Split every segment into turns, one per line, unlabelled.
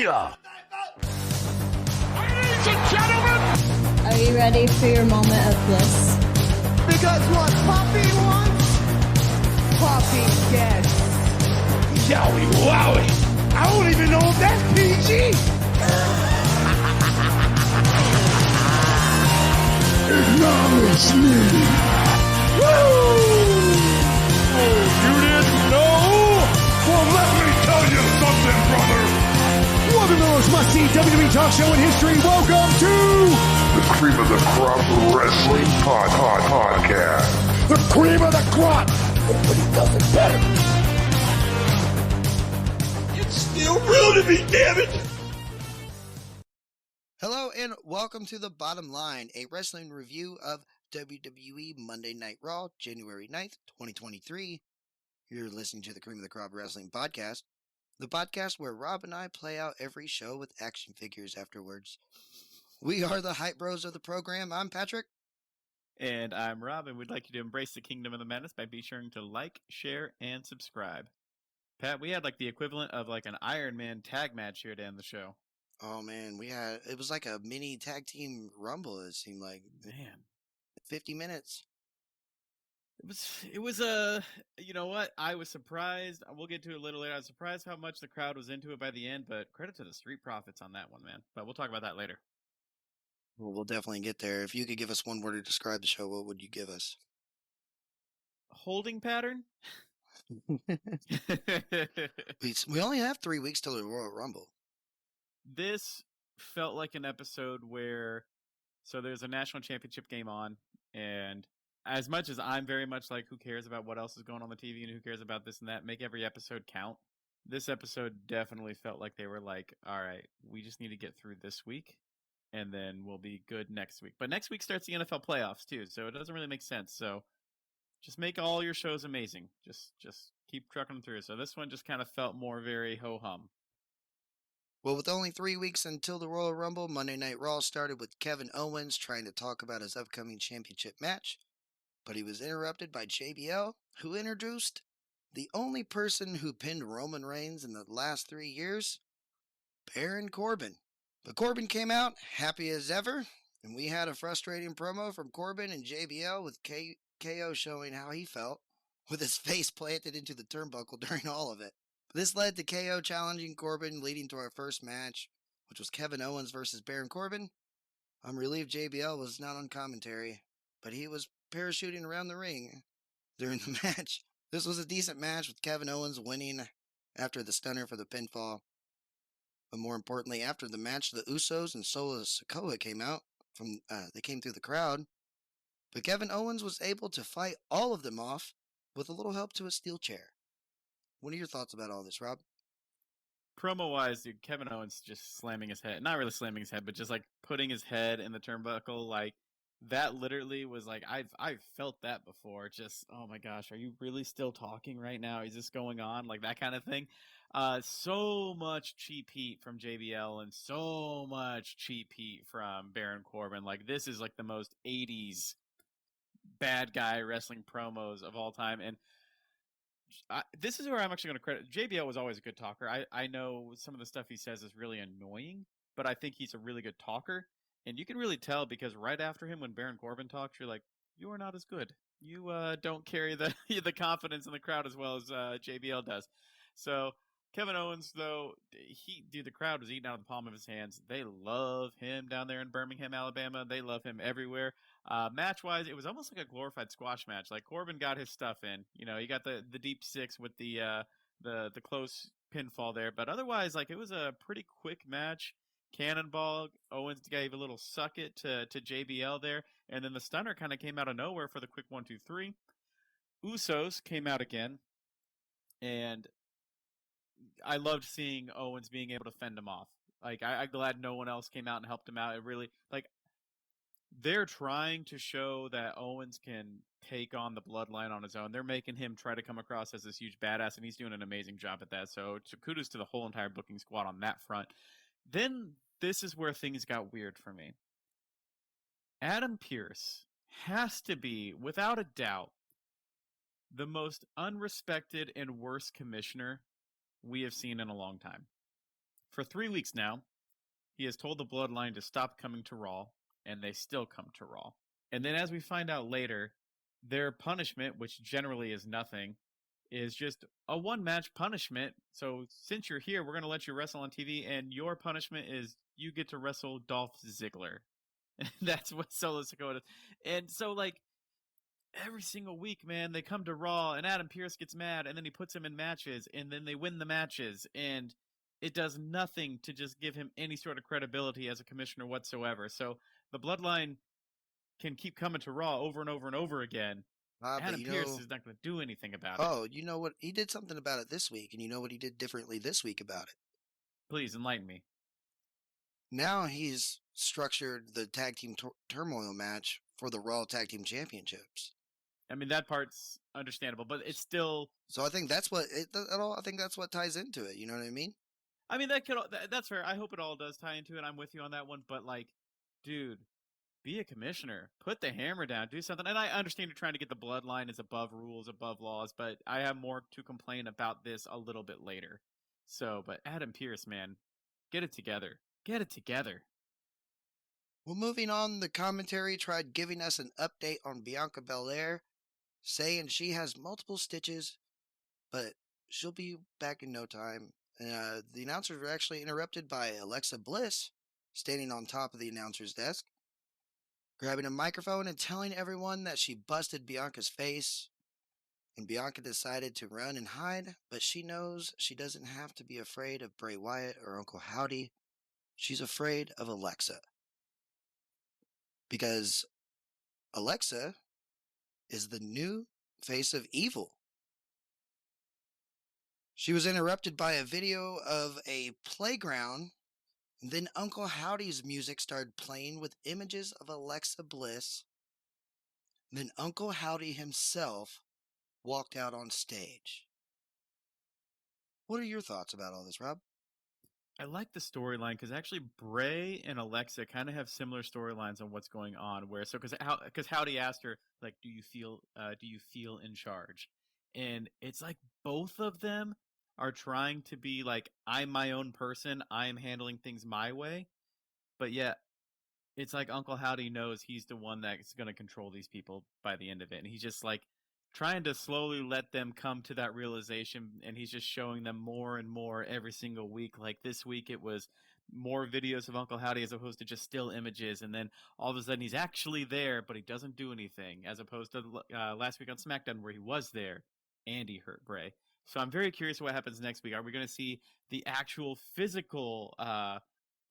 Booyah!
Ladies and gentlemen!
Are you ready for your moment of bliss?
Because what Poppy wants, Poppy gets.
Yowie wowie! I don't even know if that's PG! Acknowledge me! Woo! Oh, you didn't know? Well, let me tell you something, brother!
Welcome to the most must-see WWE talk show in history. Welcome to
the Cream of the Crop Wrestling Podcast.
The cream of the crop! Nobody does it better. It's still real to me, damn it!
Hello and welcome to The Bottom Line, a wrestling review of WWE Monday Night Raw, January 9th, 2023. You're listening to the Cream of the Crop Wrestling Podcast, the podcast where Rob and I play out every show with action figures afterwards. We are the hype bros of the program. I'm Patrick.
And I'm Rob, and we'd like you to embrace the Kingdom of the Madness by be sure to like, share, and subscribe. Pat, we had like the equivalent of like an Iron Man tag match here to end the show.
Oh man, it was like a mini tag team rumble, it seemed like.
Man.
50 minutes.
It was you know what? I was surprised. We'll get to it a little later. I was surprised how much the crowd was into it by the end, but credit to the Street Profits on that one, man. But we'll talk about that later.
Well, we'll definitely get there. If you could give us one word to describe the show, what would you give us?
Holding pattern?
We only have 3 weeks till the Royal Rumble.
This felt like an episode where, so there's a national championship game on, and as much as I'm very much like, who cares about what else is going on the TV and who cares about this and that, make every episode count. This episode definitely felt like they were like, all right, we just need to get through this week, and then we'll be good next week. But next week starts the NFL playoffs too, so it doesn't really make sense. So just make all your shows amazing. Just keep trucking them through. So this one just kind of felt more very ho-hum.
Well, with only 3 weeks until the Royal Rumble, Monday Night Raw started with Kevin Owens trying to talk about his upcoming championship match, but he was interrupted by JBL, who introduced the only person who pinned Roman Reigns in the last 3 years, Baron Corbin. But Corbin came out happy as ever, and we had a frustrating promo from Corbin and JBL with KO showing how he felt, with his face planted into the turnbuckle during all of it. This led to KO challenging Corbin, leading to our first match, which was Kevin Owens versus Baron Corbin. I'm relieved JBL was not on commentary, but he was parachuting around the ring during the match. This was a decent match with Kevin Owens winning after the stunner for the pinfall. But more importantly, after the match, the Usos and Solo Sikoa came out. They came through the crowd. But Kevin Owens was able to fight all of them off with a little help to a steel chair. What are your thoughts about all this, Rob?
Promo-wise, dude, Kevin Owens just slamming his head. Not really slamming his head, but just like putting his head in the turnbuckle. Like, that literally was like, I've felt that before. Just, oh my gosh, are you really still talking right now? Is this going on? Like, that kind of thing. So much cheap heat from JBL and so much cheap heat from Baron Corbin. Like, this is like the most 80s bad guy wrestling promos of all time. And this is where I'm actually going to credit. JBL was always a good talker. I know some of the stuff he says is really annoying, but I think he's a really good talker. And you can really tell because right after him, when Baron Corbin talks, you're like, you are not as good. You don't carry the confidence in the crowd as well as JBL does. So Kevin Owens, though, the crowd was eating out of the palm of his hands. They love him down there in Birmingham, Alabama. They love him everywhere. Match-wise, it was almost like a glorified squash match. Like, Corbin got his stuff in. You know, he got the deep six with the close pinfall there. But otherwise, like, it was a pretty quick match. Cannonball, Owens gave a little suck it to JBL there. And then the stunner kind of came out of nowhere for the quick 1, 2, 3. Usos came out again. And I loved seeing Owens being able to fend him off. Like, I'm glad no one else came out and helped him out. It really, like, they're trying to show that Owens can take on the bloodline on his own. They're making him try to come across as this huge badass, and he's doing an amazing job at that. So kudos to the whole entire booking squad on that front. Then this is where things got weird for me. Adam Pearce has to be, without a doubt, the most unrespected and worst commissioner we have seen in a long time. For 3 weeks now, he has told the Bloodline to stop coming to Raw, and they still come to Raw. And then as we find out later, their punishment, which generally is nothing, is just a one-match punishment. So since you're here, we're going to let you wrestle on TV, and your punishment is you get to wrestle Dolph Ziggler. And that's what Solo Sikoa does. And so, like, every single week, man, they come to Raw, and Adam Pearce gets mad, and then he puts him in matches, and then they win the matches, and it does nothing to just give him any sort of credibility as a commissioner whatsoever. So the Bloodline can keep coming to Raw over and over and over again. Adam Pearce is not going to do anything about it.
Oh, you know what? He did something about it this week, and you know what he did differently this week about it?
Please enlighten me.
Now he's structured the tag team turmoil match for the Raw Tag Team Championships.
I mean, that part's understandable, but it's still.
So I think that's what I think that's what ties into it. You know what I mean?
I mean, that's fair. I hope it all does tie into it. I'm with you on that one. But, like, dude, be a commissioner. Put the hammer down. Do something. And I understand you're trying to get the Bloodline is above rules, above laws, but I have more to complain about this a little bit later. So, but Adam Pearce, man, get it together. Get it together.
Well, moving on, the commentary tried giving us an update on Bianca Belair, saying she has multiple stitches, but she'll be back in no time. The announcers were actually interrupted by Alexa Bliss, standing on top of the announcer's desk, grabbing a microphone and telling everyone that she busted Bianca's face. And Bianca decided to run and hide, but she knows she doesn't have to be afraid of Bray Wyatt or Uncle Howdy. She's afraid of Alexa. Because Alexa is the new face of evil. She was interrupted by a video of a playground, and then Uncle Howdy's music started playing with images of Alexa Bliss. And then Uncle Howdy himself walked out on stage. What are your thoughts about all this, Rob?
I like the storyline because actually Bray and Alexa kind of have similar storylines on what's going on. Because Howdy asked her, like, do you feel in charge? And it's like both of them are trying to be like, I'm my own person. I'm handling things my way. But yet it's like Uncle Howdy knows he's the one that's going to control these people by the end of it. And he's just like trying to slowly let them come to that realization. And he's just showing them more and more every single week. Like this week, it was more videos of Uncle Howdy as opposed to just still images. And then all of a sudden he's actually there, but he doesn't do anything, as opposed to last week on SmackDown where he was there and he hurt Bray. So I'm very curious what happens next week. Are we going to see the actual physical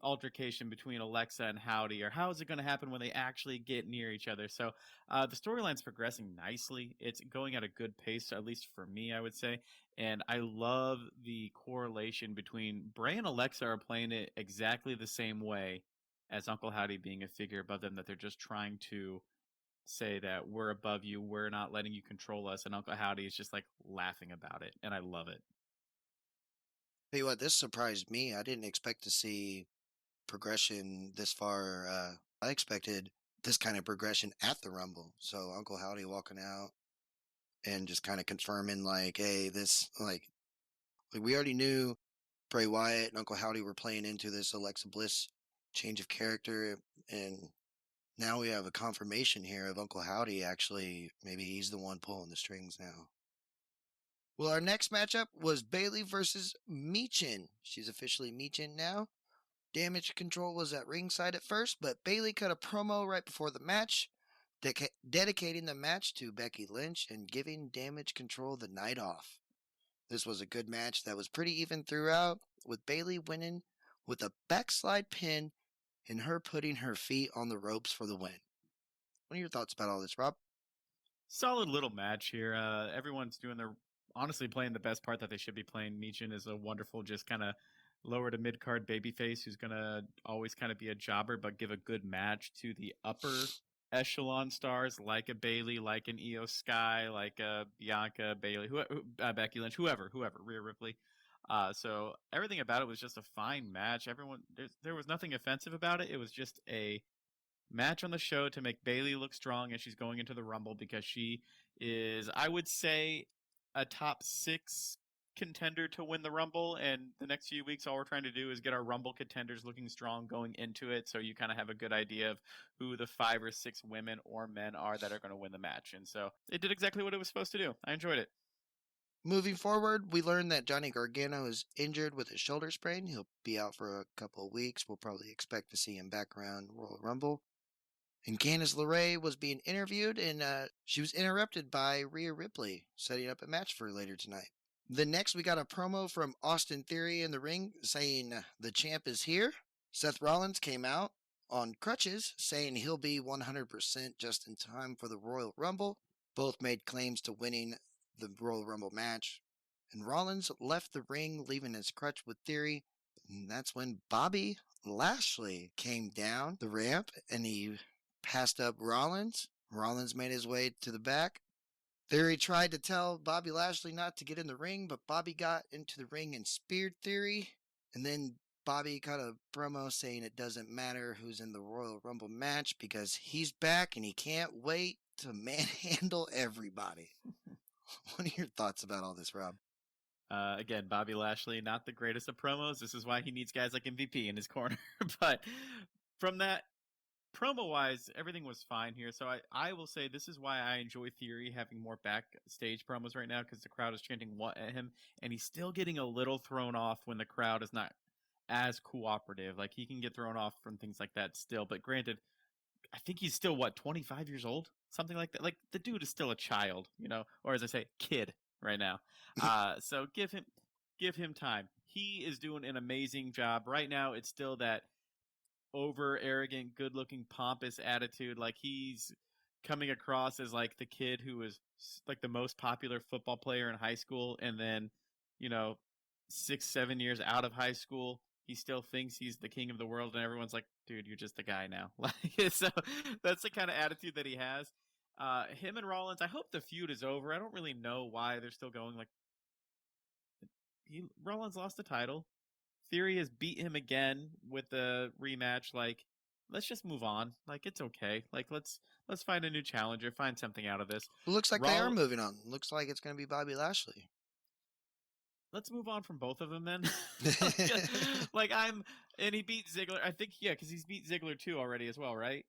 altercation between Alexa and Howdy, or how is it going to happen when they actually get near each other? So the storyline's progressing nicely. It's going at a good pace, at least for me, I would say. And I love the correlation between Bray and Alexa are playing it exactly the same way as Uncle Howdy being a figure above them, that they're just trying to say that we're above you, we're not letting you control us, and Uncle Howdy is just like laughing about it, and I love it.
Tell you what, this surprised me. I didn't expect to see progression this far. I expected this kind of progression at the Rumble. So Uncle Howdy walking out and just kind of confirming, like, hey, this, like we already knew Bray Wyatt and Uncle Howdy were playing into this Alexa Bliss change of character, and now we have a confirmation here of Uncle Howdy actually, maybe he's the one pulling the strings now. Well, our next matchup was Bayley versus Michin. She's officially Michin now. Damage Control was at ringside at first, but Bayley cut a promo right before the match, dedicating the match to Becky Lynch and giving Damage Control the night off. This was a good match that was pretty even throughout, with Bayley winning with a backslide pin and her putting her feet on the ropes for the win. What are your thoughts about all this, Rob?
Solid little match here. Everyone's honestly playing the best part that they should be playing. Michin is a wonderful, just kind of lower to mid-card babyface who's going to always kind of be a jobber, but give a good match to the upper echelon stars like a Bayley, like an Io Sky, like a Bianca, Bayley, Becky Lynch, whoever, Rhea Ripley. So everything about it was just a fine match. There was nothing offensive about it. It was just a match on the show to make Bayley look strong as she's going into the Rumble, because she is, I would say, a top 6 contender to win the Rumble, and the next few weeks, all we're trying to do is get our Rumble contenders looking strong going into it, so you kind of have a good idea of who the 5 or 6 women or men are that are going to win the match. And so it did exactly what it was supposed to do. I enjoyed it.
Moving forward, we learned that Johnny Gargano is injured with a shoulder sprain. He'll be out for a couple of weeks. We'll probably expect to see him back around Royal Rumble. And Candice LeRae was being interviewed, and she was interrupted by Rhea Ripley, setting up a match for later tonight. Then next, we got a promo from Austin Theory in the ring saying the champ is here. Seth Rollins came out on crutches, saying he'll be 100% just in time for the Royal Rumble. Both made claims to winning the Royal Rumble match. And Rollins left the ring, leaving his crutch with Theory. And that's when Bobby Lashley came down the ramp, and he passed up Rollins. Rollins made his way to the back. Theory tried to tell Bobby Lashley not to get in the ring, but Bobby got into the ring and speared Theory. And then Bobby cut a promo saying it doesn't matter who's in the Royal Rumble match because he's back and he can't wait to manhandle everybody. What are your thoughts about all this, Rob?
Again, Bobby Lashley, not the greatest of promos. This is why he needs guys like MVP in his corner. But from that, promo-wise, everything was fine here. So I will say this is why I enjoy Theory having more backstage promos right now, because the crowd is chanting what at him, and he's still getting a little thrown off when the crowd is not as cooperative. Like, he can get thrown off from things like that still. But granted, I think he's still, 25 years old? Something like that. Like, the dude is still a child, or as I say, kid right now. So give him time. He is doing an amazing job. Right now, it's still that over arrogant, good looking, pompous attitude. Like, he's coming across as like the kid who was like the most popular football player in high school, and then 6-7 years out of high school, he still thinks he's the king of the world, and everyone's like, dude, you're just a guy now. Like, so that's the kind of attitude that he has. Him and Rollins, I hope the feud is over. I don't really know why they're still going. Like, Rollins lost the title. Theory has beat him again with the rematch. Like, let's just move on. Like, it's okay. Like, let's find a new challenger, find something out of this.
Looks like they are moving on. Looks like it's going to be Bobby Lashley.
Let's move on from both of them then. And he beat Ziggler. I think, because he's beat Ziggler too already as well, right?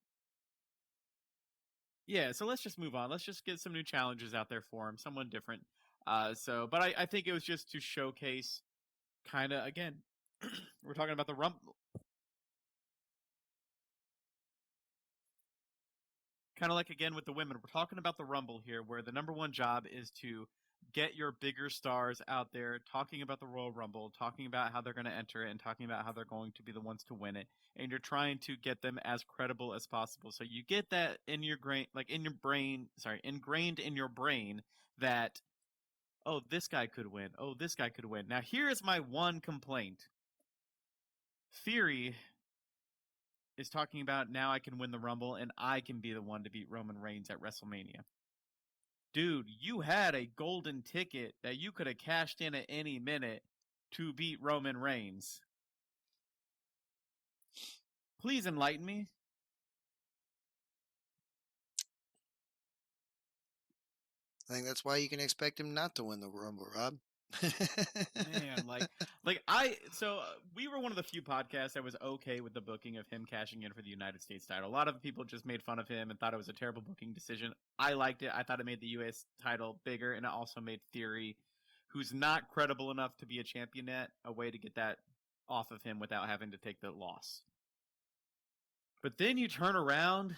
Yeah, so let's just move on. Let's just get some new challenges out there for him, someone different. But I think it was just to showcase, kind of, again, we're talking about the Rumble. Kind of like, again, with the women, we're talking about the Rumble here, where the number one job is to get your bigger stars out there talking about the Royal Rumble, talking about how they're going to enter it, and talking about how they're going to be the ones to win it. And you're trying to get them as credible as possible. So you get that in your ingrained in your brain that, oh, this guy could win. Oh, this guy could win. Now, here is my one complaint. Theory is talking about, now I can win the Rumble and I can be the one to beat Roman Reigns at WrestleMania. Dude, you had a golden ticket that you could have cashed in at any minute to beat Roman Reigns. Please enlighten me.
I think that's why you can expect him not to win the Rumble, Rob.
Man, we were one of the few podcasts that was okay with the booking of him cashing in for the United States title. A lot of people just made fun of him and thought it was a terrible booking decision. I liked it. I thought it made the U.S. title bigger, and it also made Theory, who's not credible enough to be a champion yet, a way to get that off of him without having to take the loss. But then you turn around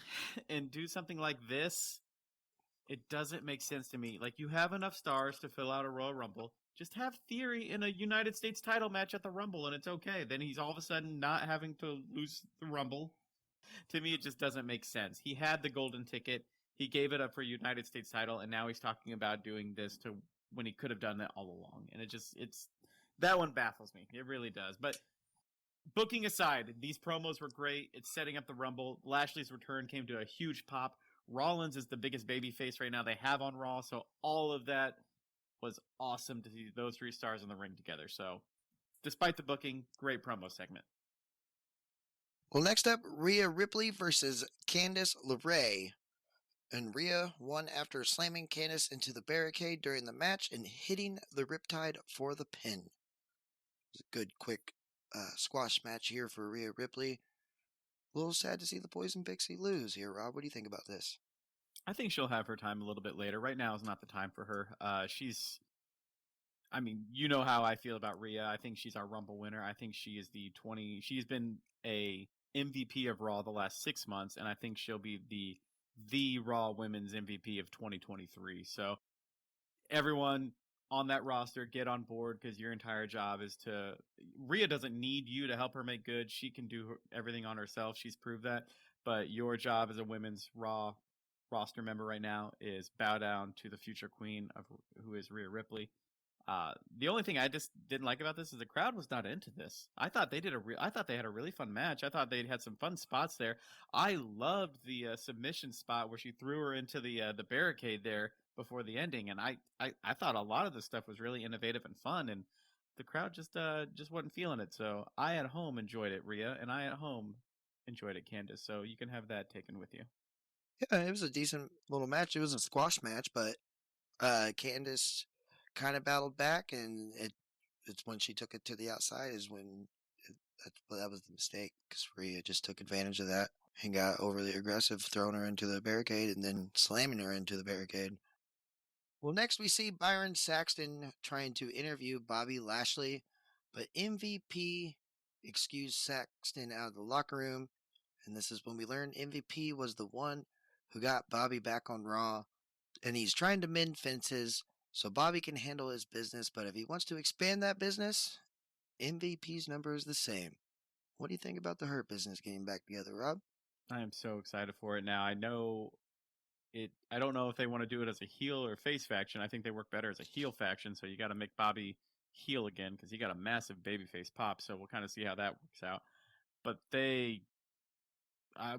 and do something like this. It doesn't make sense to me. Like, you have enough stars to fill out a Royal Rumble. Just have Theory in a United States title match at the Rumble, and it's okay. Then he's all of a sudden not having to lose the Rumble. To me, it just doesn't make sense. He had the golden ticket. He gave it up for a United States title, and now he's talking about doing this to when he could have done that all along. And that one baffles me. It really does. But booking aside, these promos were great. It's setting up the Rumble. Lashley's return came to a huge pop. Rollins is the biggest babyface right now they have on Raw, so all of that was awesome to see those 3 stars in the ring together. So, despite the booking, great promo segment.
Well, next up, Rhea Ripley versus Candice LeRae. And Rhea won after slamming Candice into the barricade during the match and hitting the Riptide for the pin. It was a good, quick squash match here for Rhea Ripley. A little sad to see the Poison Pixie lose here, Rob. What do you think about this?
I think she'll have her time a little bit later. Right now is not the time for her. I mean, you know how I feel about Rhea. I think she's our Rumble winner. I think she is she's been a MVP of Raw the last 6 months, and I think she'll be the Raw Women's MVP of 2023. So everyone on that roster, get on board, because your entire job is to. Rhea doesn't need you to help her make good. She can do everything on herself. She's proved that. But your job as a women's Raw roster member right now is bow down to the future queen of who is Rhea Ripley. The only thing I just didn't like about this is the crowd was not into this. I thought they I thought they had a really fun match. I thought they had some fun spots there. I loved the submission spot where she threw her into the barricade there before the ending, and I thought a lot of this stuff was really innovative and fun, and the crowd just wasn't feeling it. So I at home enjoyed it, Rhea, and I at home enjoyed it, Candice. So you can have that taken with you.
Yeah, it was a decent little match. It was a squash match, but Candice kind of battled back, and it's when she took it to the outside is when that was the mistake, because Rhea just took advantage of that and got overly aggressive, throwing her into the barricade and then slamming her into the barricade. Well, next we see Byron Saxton trying to interview Bobby Lashley, but MVP excused Saxton out of the locker room, and this is when we learn MVP was the one who got Bobby back on Raw, and he's trying to mend fences so Bobby can handle his business, but if he wants to expand that business, MVP's number is the same. What do you think about the Hurt Business getting back together, Rob?
I am so excited for it now. I know it. I don't know if they want to do it as a heel or face faction. I think they work better as a heel faction, so you got to make Bobby heel again because he got a massive babyface pop, so we'll kind of see how that works out. But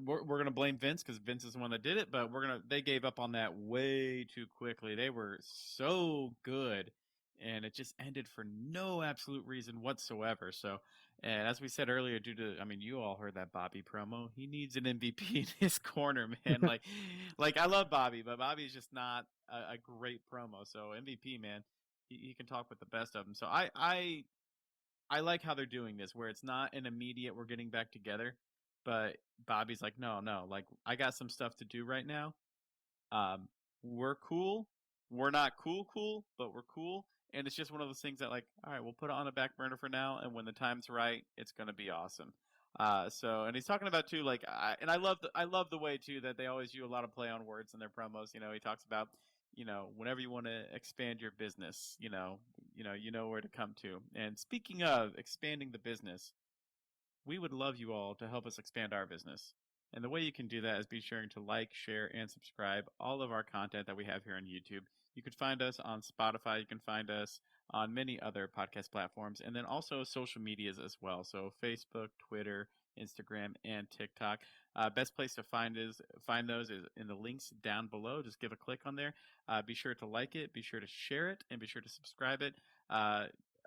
we're going to blame Vince because Vince is the one that did it, but they gave up on that way too quickly. They were so good, and it just ended for no absolute reason whatsoever. So, and as we said earlier, you all heard that Bobby promo. He needs an MVP in his corner, man. like I love Bobby, but Bobby's just not a great promo. So MVP, man, he can talk with the best of them. So I like how they're doing this, where it's not an immediate we're getting back together, but Bobby's like, no, like I got some stuff to do right now. We're cool. We're not cool, but we're cool. And it's just one of those things that, like, all right, we'll put it on a back burner for now, and when the time's right, it's gonna be awesome. And he's talking about too, like, I love the way too that they always do a lot of play on words in their promos. You know, he talks about, whenever you want to expand your business, you know where to come to. And speaking of expanding the business, we would love you all to help us expand our business. And the way you can do that is be sure to like, share, and subscribe all of our content that we have here on YouTube. You can find us on Spotify. You can find us on many other podcast platforms, and then also social medias as well. So Facebook, Twitter, Instagram, and TikTok. Best place to find those is in the links down below. Just give a click on there. Be sure to like it, be sure to share it, and be sure to subscribe it.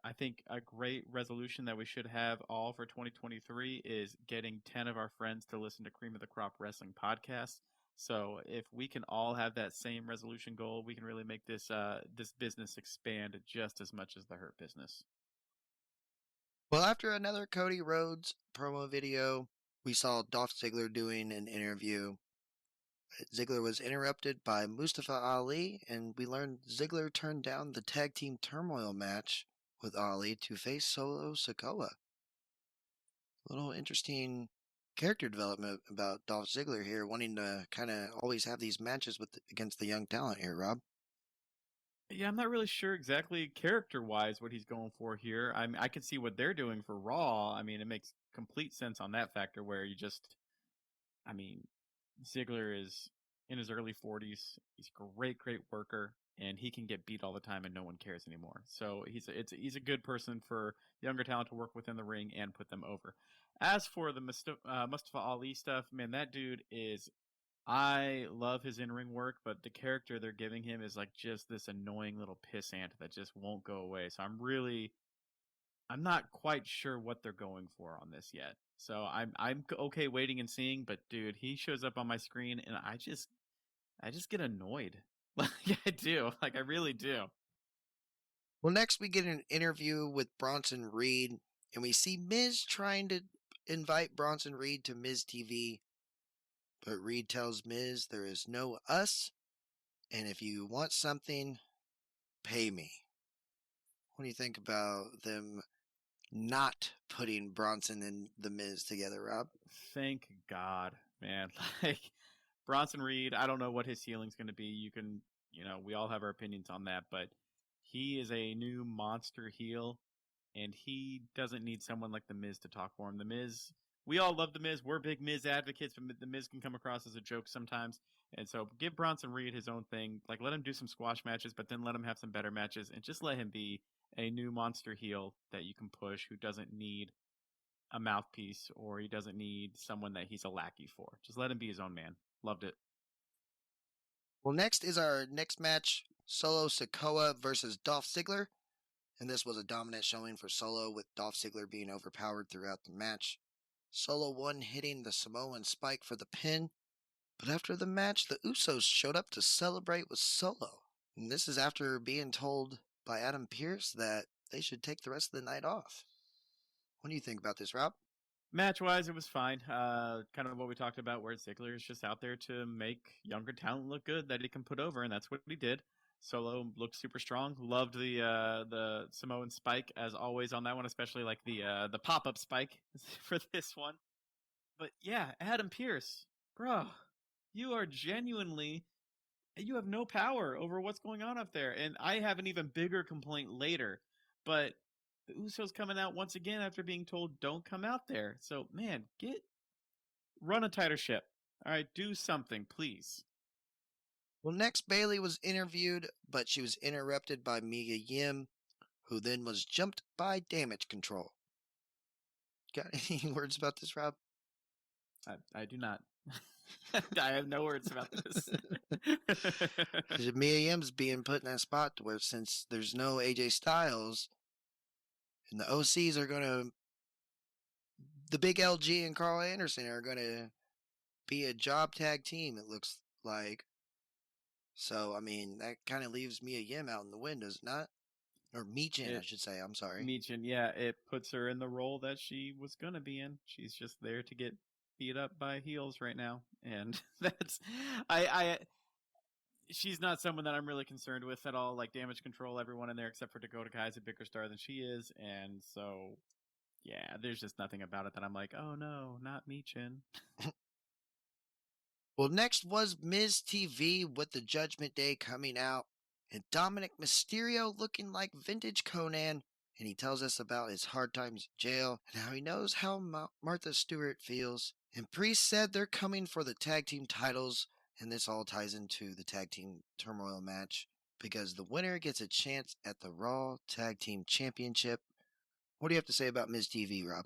I think a great resolution that we should have all for 2023 is getting 10 of our friends to listen to Cream of the Crop Wrestling podcast. So if we can all have that same resolution goal, we can really make this business expand just as much as the Hurt Business.
Well, after another Cody Rhodes promo video, we saw Dolph Ziggler doing an interview. Ziggler was interrupted by Mustafa Ali, and we learned Ziggler turned down the tag team turmoil match with Ali to face Solo Sikoa. A little interesting character development about Dolph Ziggler here, wanting to kind of always have these matches against the young talent here, Rob.
Yeah, I'm not really sure exactly character-wise what he's going for here. I can see what they're doing for Raw. I mean, it makes complete sense on that factor where Ziggler is in his early 40s. He's a great worker, and he can get beat all the time, and no one cares anymore. So he's a good person for younger talent to work within the ring and put them over. As for the Mustafa Ali stuff, man, that dude is. I love his in-ring work, but the character they're giving him is like just this annoying little pissant that just won't go away. So I'm not quite sure what they're going for on this yet. So I'm okay waiting and seeing, but dude, he shows up on my screen and I just get annoyed. Like I do. Like I really do.
Well, next we get an interview with Bronson Reed, and we see Miz trying to invite Bronson Reed to Miz TV, but Reed tells Miz there is no us, and if you want something, pay me. What do you think about them not putting Bronson and the Miz together, Rob?
Thank God, man. Like Bronson Reed, I don't know what his ceiling's going to be. We all have our opinions on that, but he is a new monster heel, and he doesn't need someone like The Miz to talk for him. The Miz, we all love The Miz. We're big Miz advocates, but The Miz can come across as a joke sometimes. And so give Bronson Reed his own thing. Like, let him do some squash matches, but then let him have some better matches, and just let him be a new monster heel that you can push who doesn't need a mouthpiece or he doesn't need someone that he's a lackey for. Just let him be his own man. Loved it.
Well, next is our next match, Solo Sikoa versus Dolph Ziggler. And this was a dominant showing for Solo, with Dolph Ziggler being overpowered throughout the match. Solo won, hitting the Samoan spike for the pin. But after the match, the Usos showed up to celebrate with Solo. And this is after being told by Adam Pearce that they should take the rest of the night off. What do you think about this, Rob?
Match-wise, it was fine. Kind of what we talked about, where Ziggler is just out there to make younger talent look good that he can put over, and that's what he did. Solo looked super strong. Loved the Samoan spike as always on that one, especially like the pop-up spike for this one. But yeah, Adam Pearce, bro, you are genuinely, you have no power over what's going on up there. And I have an even bigger complaint later, but the Usos coming out once again after being told don't come out there. So man, run a tighter ship. All right, do something, please.
Well, next Bailey was interviewed, but she was interrupted by Mia Yim, who then was jumped by Damage Control. Got any words about this, Rob?
I do not. I have no words about this.
Mia Yim's being put in that spot where, since there's no AJ Styles, and the OCs are going to, the big LG and Carl Anderson are going to be a job tag team, it looks like. So, I mean, that kind of leaves Mia Yim out in the wind, does it not? Or Michin, I should say. I'm sorry.
Michin, yeah. It puts her in the role that she was going to be in. She's just there to get beat up by heels right now. And that's... She's not someone that I'm really concerned with at all. Like, Damage Control, everyone in there except for Dakota Kai is a bigger star than she is. And so, yeah, there's just nothing about it that I'm like, oh no, not Michin.
Well, next was Miz TV with the Judgment Day coming out, and Dominic Mysterio looking like vintage Conan, and he tells us about his hard times in jail and how he knows how Martha Stewart feels. And Priest said they're coming for the tag team titles, and this all ties into the tag team turmoil match, because the winner gets a chance at the Raw Tag Team Championship. What do you have to say about Miz TV, Rob?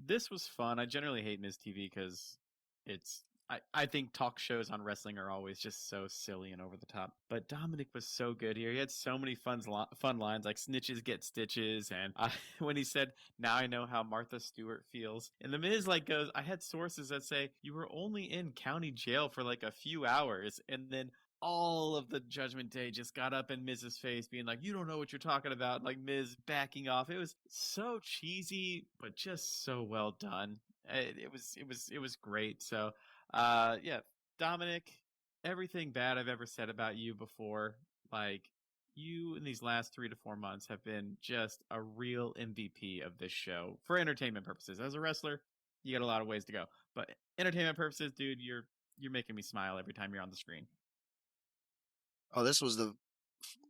This was fun. I generally hate Miz TV because I think talk shows on wrestling are always just so silly and over the top. But Dominic was so good here. He had so many fun lines, like snitches get stitches. And when he said, now I know how Martha Stewart feels. And the Miz goes, I had sources that say you were only in county jail for like a few hours. And then all of the Judgment Day just got up in Miz's face being like, you don't know what you're talking about. Like Miz backing off. It was so cheesy, but just so well done. It was great. So, yeah, Dominic, everything bad I've ever said about you before, like, you in these last 3 to 4 months have been just a real MVP of this show for entertainment purposes. As a wrestler, you got a lot of ways to go, but entertainment purposes, dude, you're making me smile every time you're on the screen.
Oh, this was the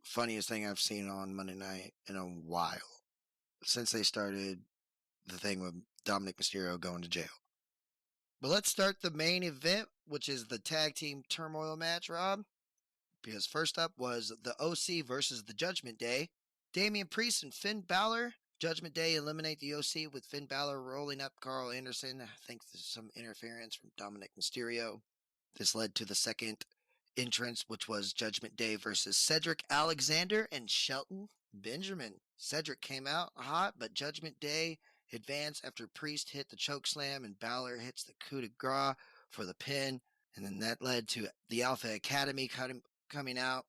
funniest thing I've seen on Monday Night in a while, since they started the thing with Dominic Mysterio going to jail. But let's start the main event, which is the tag team turmoil match, Rob. Because first up was the OC versus the Judgment Day. Damian Priest and Finn Balor. Judgment Day eliminate the OC with Finn Balor rolling up Carl Anderson. I think there's some interference from Dominic Mysterio. This led to the second entrance, which was Judgment Day versus Cedric Alexander and Shelton Benjamin. Cedric came out hot, but Judgment Day advanced after Priest hit the chokeslam and Balor hits the coup de grace for the pin. And then that led to the Alpha Academy coming out.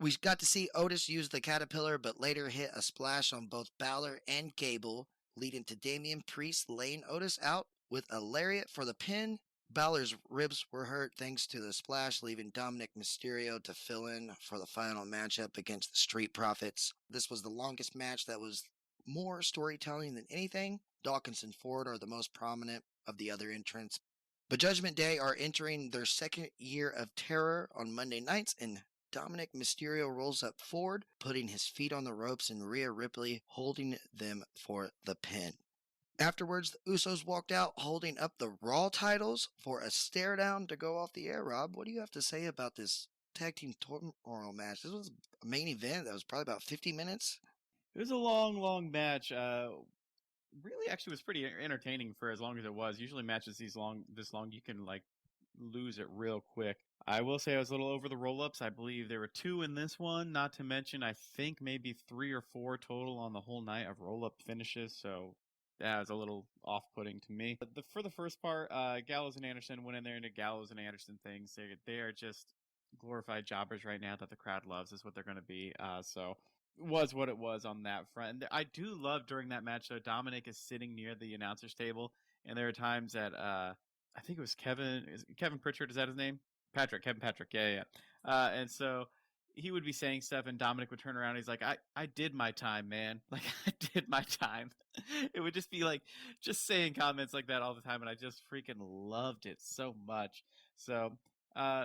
We got to see Otis use the Caterpillar, but later hit a splash on both Balor and Gable, leading to Damian Priest laying Otis out with a lariat for the pin. Balor's ribs were hurt thanks to the splash, leaving Dominic Mysterio to fill in for the final matchup against the Street Profits. This was the longest match that was more storytelling than anything. Dawkins and Ford are the most prominent of the other entrants. But Judgment Day are entering their second year of terror on Monday nights, and Dominic Mysterio rolls up Ford, putting his feet on the ropes, and Rhea Ripley holding them for the pin. Afterwards, the Usos walked out holding up the Raw titles for a stare down to go off the air. Rob, what do you have to say about this tag team turmoil match? This was a main event that was probably about 50 minutes.
It was a long match. Really, actually, was pretty entertaining for as long as it was. Usually, matches this long, you can like lose it real quick. I will say I was a little over the roll-ups. I believe there were 2 in this one, not to mention I think maybe 3 or 4 total on the whole night of roll-up finishes. So that was a little off-putting to me. For the first part, Gallows and Anderson went in there and did Gallows and Anderson things. They are just glorified jobbers right now that the crowd loves, is what they're going to be. So it was what it was on that front. And I do love during that match, though, Dominic is sitting near the announcer's table, and there are times that I think it was Kevin Pritchard, is that his name? Kevin Patrick, yeah. And so he would be saying stuff, and Dominic would turn around, and he's like, I did my time, man. Like, I did my time. It would just be like, just saying comments like that all the time, and I just freaking loved it so much. So,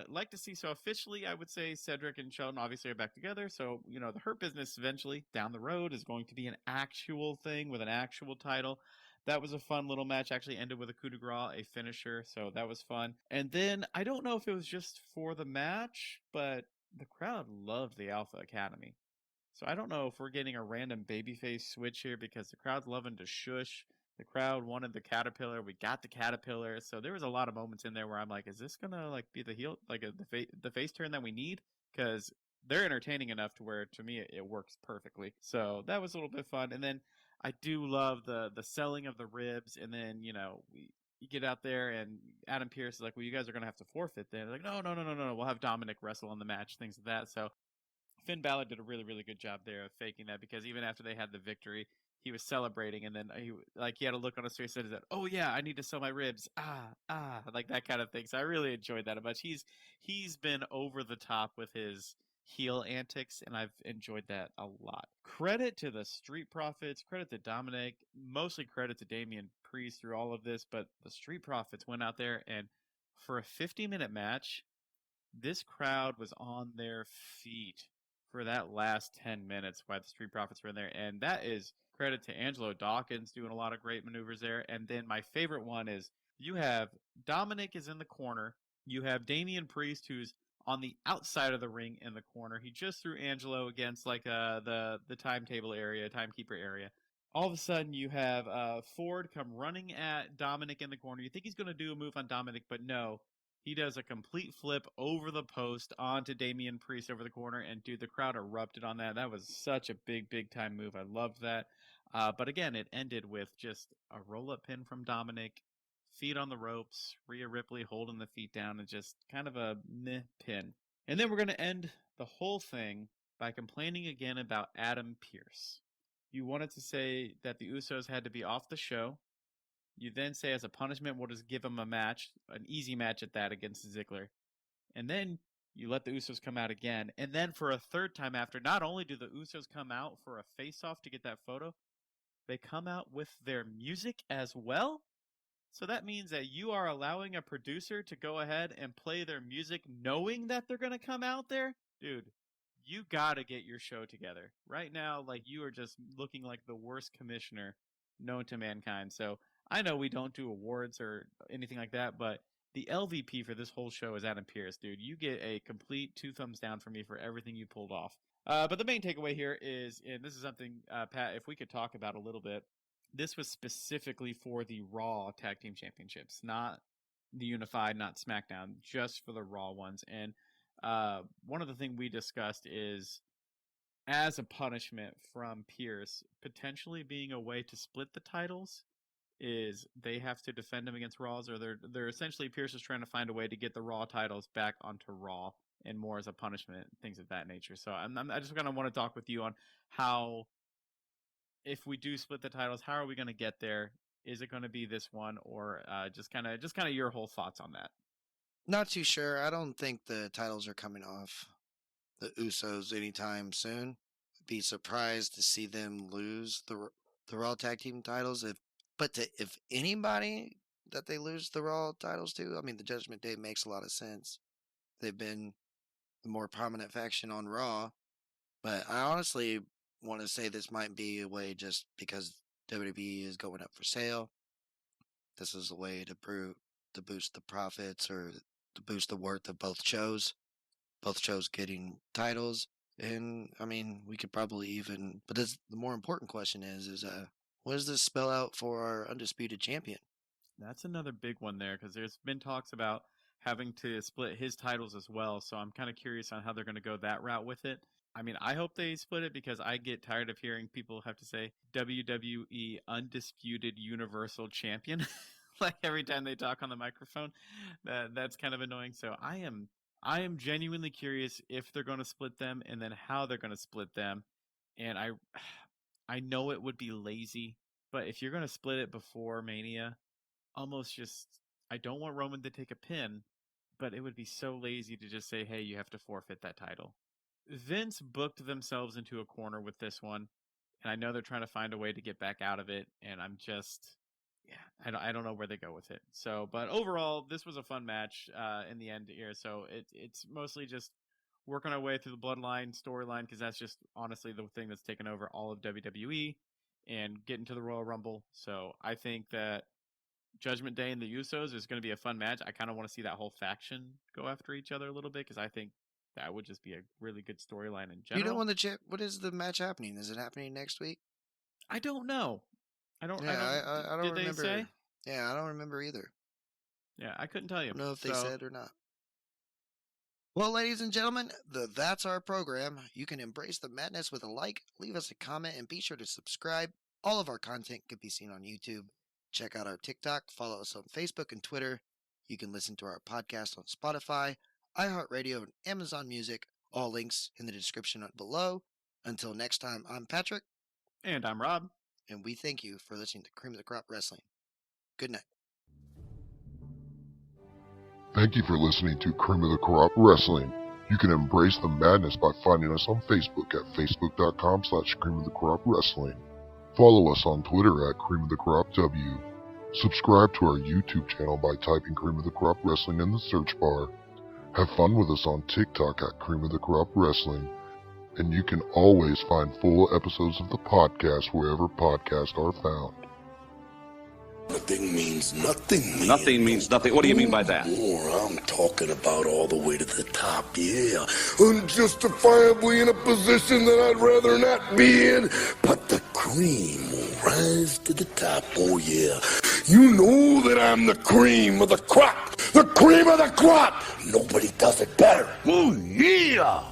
like to see, so officially, I would say Cedric and Shelton obviously are back together, so, the Hurt Business eventually, down the road, is going to be an actual thing with an actual title. That was a fun little match. Actually ended with a coup de grace, a finisher, so that was fun. And then, I don't know if it was just for the match, but the crowd loved the Alpha Academy. So I don't know if we're getting a random babyface switch here, because the crowd's loving to shush. The crowd wanted the Caterpillar. We got the Caterpillar. So there was a lot of moments in there where I'm like, is this gonna like be the heel, like the face turn that we need? Because they're entertaining enough to where, to me, it works perfectly. So that was a little bit fun. And then I do love the selling of the ribs. And then you get out there, and Adam Pearce is like, well, you guys are going to have to forfeit then. Like, no. We'll have Dominic wrestle on the match, things like that. So Finn Balor did a really, really good job there of faking that, because even after they had the victory, he was celebrating, and then he had a look on his face that said, oh yeah, I need to sell my ribs. Like that kind of thing. So I really enjoyed that a bunch. He's been over the top with his heel antics, and I've enjoyed that a lot. Credit to the Street Profits, credit to Dominic, mostly credit to Damian Priest through all of this, but the Street Profits went out there, and for a 50-minute match, this crowd was on their feet for that last 10 minutes while the Street Profits were in there. And that is credit to Angelo Dawkins doing a lot of great maneuvers there. And then my favorite one is, you have Dominic is in the corner. You have Damian Priest, who's on the outside of the ring in the corner. He just threw Angelo against like the timetable area, timekeeper area. All of a sudden, you have Ford come running at Dominic in the corner. You think he's going to do a move on Dominic, but no. He does a complete flip over the post onto Damian Priest over the corner, and dude, the crowd erupted on that. That was such a big time move. I loved that. But again, it ended with just a roll-up pin from Dominic, feet on the ropes, Rhea Ripley holding the feet down, and just kind of a meh pin. And then we're going to end the whole thing by complaining again about Adam Pearce. You wanted to say that the Usos had to be off the show. You then say, as a punishment, we'll just give him a match, an easy match at that, against Ziggler. And then you let the Usos come out again. And then for a third time after, not only do the Usos come out for a face-off to get that photo, they come out with their music as well. So that means that you are allowing a producer to go ahead and play their music knowing that they're going to come out there? Dude, you got to get your show together. Right now, like, you are just looking like the worst commissioner known to mankind. So I know we don't do awards or anything like that, but the LVP for this whole show is Adam Pearce, dude. You get a complete 2 thumbs down from me for everything you pulled off. But the main takeaway here is, and this is something, Pat, if we could talk about a little bit, this was specifically for the Raw Tag Team Championships, not the Unified, not SmackDown, just for the Raw ones. And one of the things we discussed is, as a punishment from Pearce, potentially being a way to split the titles is they have to defend them against Raws, or they're essentially Pierce is trying to find a way to get the Raw titles back onto Raw and more as a punishment, things of that nature. So I just kind of want to talk with you on how, if we do split the titles, how are we going to get there? Is it going to be this one, or just kind of your whole thoughts on that?
Not too sure. I don't think the titles are coming off the Usos anytime soon. I'd be surprised to see them lose the Raw Tag Team titles. If anybody that they lose the Raw titles to, I mean, the Judgment Day makes a lot of sense. They've been the more prominent faction on Raw, but I honestly want to say this might be a way, just because WWE is going up for sale. This is a way to boost the profits, or to boost the worth of both shows. Both shows getting titles, and I mean, we could probably even. But the more important question is what does this spell out for our undisputed champion?
That's another big one there, because there's been talks about having to split his titles as well. So I'm kind of curious on how they're going to go that route with it. I mean, I hope they split it, because I get tired of hearing people have to say WWE Undisputed Universal Champion like every time they talk on the microphone. That's kind of annoying. So I am genuinely curious if they're going to split them, and then how they're going to split them. And I know it would be lazy, but if you're going to split it before Mania, almost just, I don't want Roman to take a pin, but it would be so lazy to just say, hey, you have to forfeit that title. Vince booked themselves into a corner with this one, and I know they're trying to find a way to get back out of it, and I'm just, I don't know where they go with it. So, but overall, this was a fun match in the end here. So it's mostly just working our way through the Bloodline storyline, because that's just honestly the thing that's taken over all of WWE, and getting to the Royal Rumble. So I think that Judgment Day and the Usos is going to be a fun match. I kind of want to see that whole faction go after each other a little bit, because I think that would just be a really good storyline in general.
You know when what is the match happening? Is it happening next week?
I don't know. I don't
did
remember. They say?
Yeah, I don't remember either.
Yeah, I couldn't tell you.
I don't know if they said or not. Well, ladies and gentlemen, that's our program. You can embrace the madness with a like, leave us a comment, and be sure to subscribe. All of our content can be seen on YouTube. Check out our TikTok, follow us on Facebook and Twitter. You can listen to our podcast on Spotify, iHeartRadio, and Amazon Music. All links in the description below. Until next time, I'm Patrick.
And I'm Rob.
And we thank you for listening to Cream of the Crop Wrestling. Good night.
Thank you for listening to Cream of the Crop Wrestling. You can embrace the madness by finding us on Facebook at facebook.com/Cream of the Crop Wrestling. Follow us on Twitter at Cream of the Crop W. Subscribe to our YouTube channel by typing Cream of the Crop Wrestling in the search bar. Have fun with us on TikTok at Cream of the Crop Wrestling. And you can always find full episodes of the podcast wherever podcasts are found.
Nothing means nothing, man.
Nothing means nothing. What do you mean by that?
More, I'm talking about all the way to the top, yeah. Unjustifiably in a position that I'd rather not be in. But the cream will rise to the top, oh yeah. You know that I'm the cream of the crop. The cream of the crop. Nobody does it better. Oh yeah.